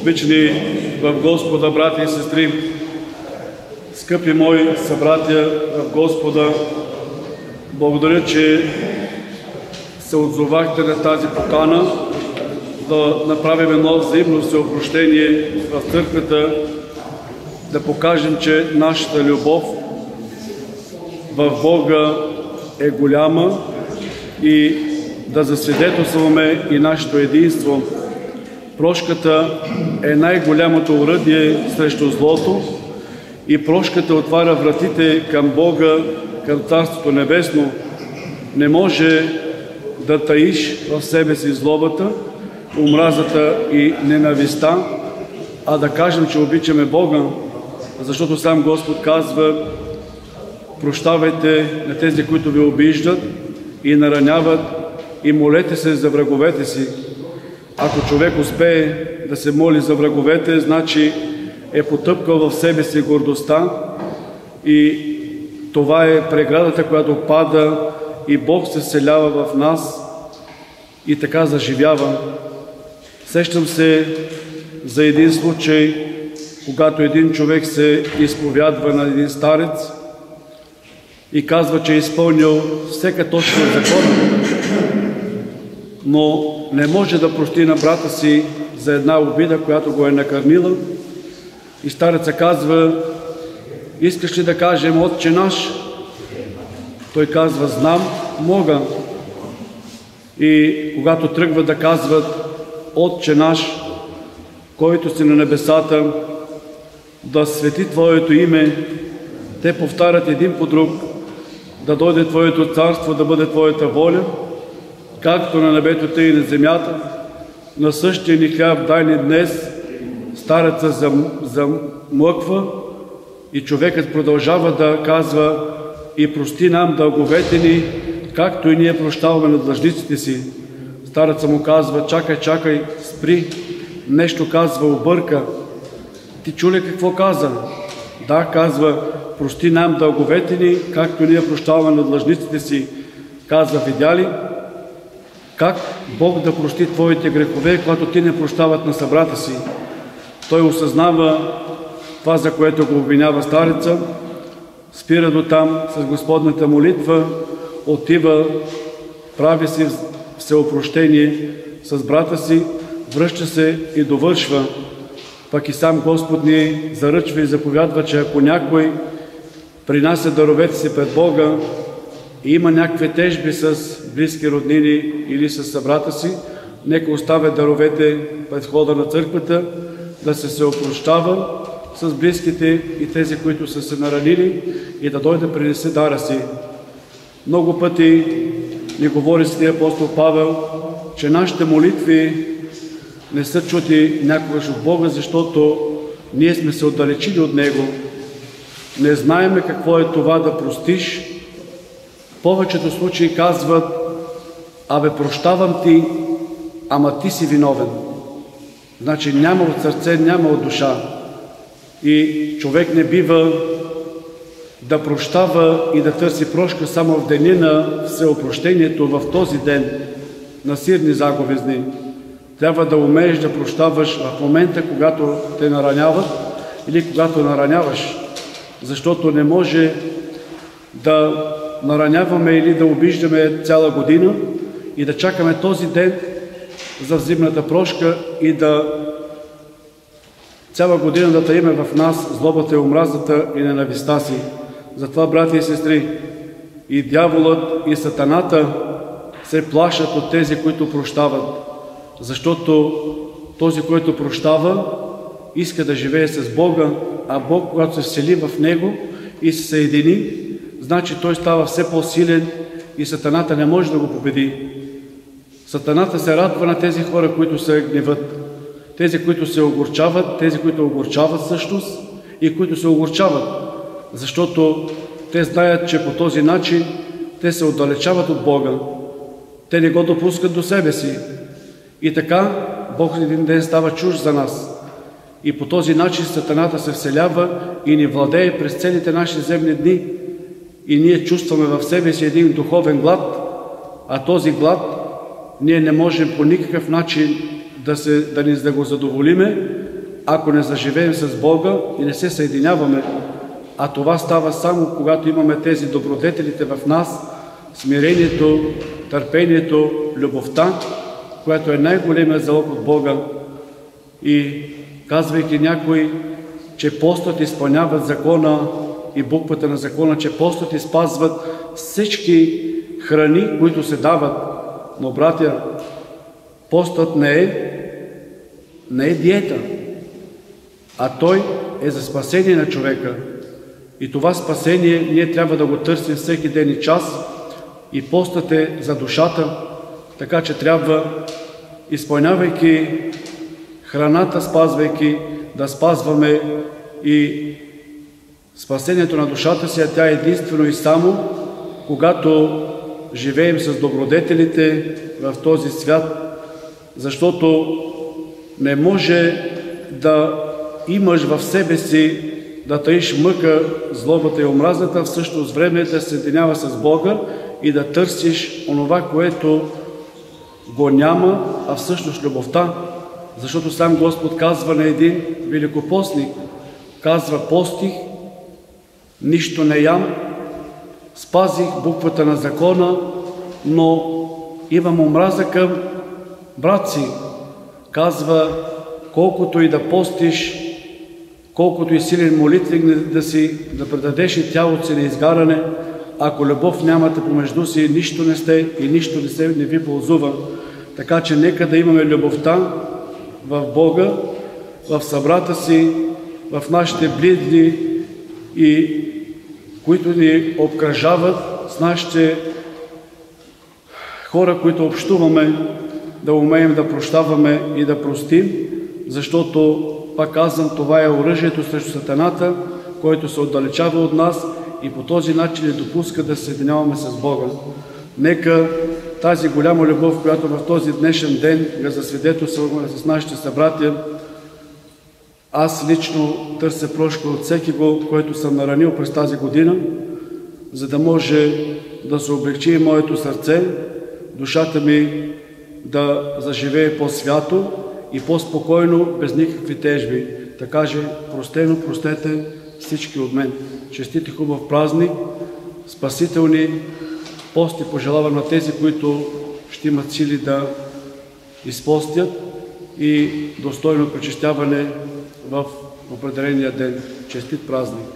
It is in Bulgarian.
Обичани в Господа, брати и сестри, скъпи мои събратя в Господа, благодаря, че се отзовахте на тази покана да направим едно взаимно всеопрощение в църквата, да покажем, че нашата любов в Бога е голяма и да засвидетелстваме и нашето единство. Прошката е най-голямото оръдие срещу злото и прошката отваря вратите към Бога, към Царството Небесно. Не може да таиш в себе си злобата, омразата и ненавистта, а да кажем, че обичаме Бога, защото сам Господ казва: прощавайте на тези, които ви обиждат и нараняват, и молете се за враговете си. Ако човек успее да се моли за враговете, значи е потъпкал в себе си гордостта и това е преградата, която пада и Бог се вселява в нас и така заживява. Сещам се за един случай, когато един човек се изповядва на един старец и казва, че е изпълнил всяка точка от закона, но не може да прости на брата си за една обида, която го е накърнила. И стареца казва: искаш ли да кажем Отче наш? Той казва: знам, мога. И когато тръгва да казват Отче наш, който си на небесата, да свети Твоето име, те повтарят един по друг: да дойде Твоето царство, да бъде Твоята воля, както на небето, тъй и на земята. На същия ни хляб дай ни днес. Стареца замлъква и човекът продължава да казва: и прости нам дълговете ни, както и ние прощаваме на длъжниците си. Стареца му казва: чакай, спри, нещо казва, обърка. Ти чу ли какво каза? Да, казва: прости нам дълговете ни, както ние прощаваме на длъжниците си. Казва: видя ли как Бог да прости твоите грехове, когато ти не прощават на събрата си? Той осъзнава това, за което го обвинява стареца, спира до там с Господната молитва, отива, прави си всеопрощение с брата си, връща се и довършва. Пък и сам Господ ни заръчва и заповядва, че ако някой принася даровете си пред Бога и има някакви тежби с близки роднини или с събрата си, нека оставя даровете пред входа на църквата, да се опрощава с близките и тези, които са се наранили, и да дойде да принесе дара си. Много пъти ни говори Светия апостол Павел, че нашите молитви не са чути някогаш от Бога, защото ние сме се отдалечили от Него. Не знаеме какво е това да простиш. В повечето случаи казват: абе, прощавам ти, ама ти си виновен. Значи няма от сърце, няма от душа. И човек не бива да прощава и да търси прошка само в деня на всеопрощението, в този ден на сирни заговезни. Трябва да умееш да прощаваш в момента, когато те нараняват или когато нараняваш. Защото не може да нараняваме или да обиждаме цяла година и да чакаме този ден за взаимната прошка и да цяла година да таиме в нас злобата и омразата и ненавистта си. Затова, брати и сестри, и дяволът, и сатаната се плашат от тези, които прощават. Защото този, който прощава, иска да живее с Бога, а Бог, когато се всели в него и се съедини, значи той става все по-силен и сатаната не може да го победи. Сатаната се радва на тези хора, които се гневат. Тези, които се огорчават, тези, които огорчават всъщност и които се огорчават. Защото те знаят, че по този начин те се отдалечават от Бога. Те не го допускат до себе си. И така Бог един ден става чужд за нас. И по този начин сатаната се вселява и ни владее през целите наши земни дни. И ние чувстваме в себе си един духовен глад, а този глад ние не можем по никакъв начин да го задоволиме, ако не заживеем с Бога и не се съединяваме, а това става само когато имаме тези добродетелите в нас, смирението, търпението, любовта, която е най-големият залог от Бога. И казвайки някой, че постът изпълняват закона и буквата на закона, че постът изпазват всички храни, които се дават. Но, братя, постът не е диета, а той е за спасение на човека. И това спасение ние трябва да го търсим всеки ден и час. И постът е за душата, така че трябва, изпълнявайки храната, спазвайки, да спазваме и спасението на душата си, а тя е единствено и само, когато живеем с добродетелите в този свят, защото не може да имаш в себе си да таиш мъка, злобата и омразата, в същото време да се съединява с Бога и да търсиш онова, което го няма, а всъщност любовта. Защото сам Господ казва на един великопостник, казва: постих, нищо не ям, спазих буквата на закона, но имам омраза към брат си. Казва: колкото и да постиш, колкото и силен молитвик да предадеш и тялото си на изгаране, ако любов нямате помежду си, нищо не сте и нищо не ви ползува. Така че нека да имаме любовта в Бога, в събрата си, в нашите близки, и които ни обкръжават, с нашите хора, които общуваме, да умеем да прощаваме и да простим, защото, пак казвам, това е оръжието срещу сатаната, който се отдалечава от нас и по този начин не допуска да се съединяваме с Бога. Нека тази голяма любов, която в този днешен ден я засвидетелстваме с нашите събратия, аз лично търся прошка от всеки го, който съм наранил през тази година, за да може да се облегчи моето сърце, душата ми да заживее по-свято и по-спокойно, без никакви тежби. Да каже: простено, простете всички от мен. Честит и хубав празник, спасителни пости пожелавам на тези, които ще имат сили да изпостят, и достойно пречистяване в определения ден. Честит празник!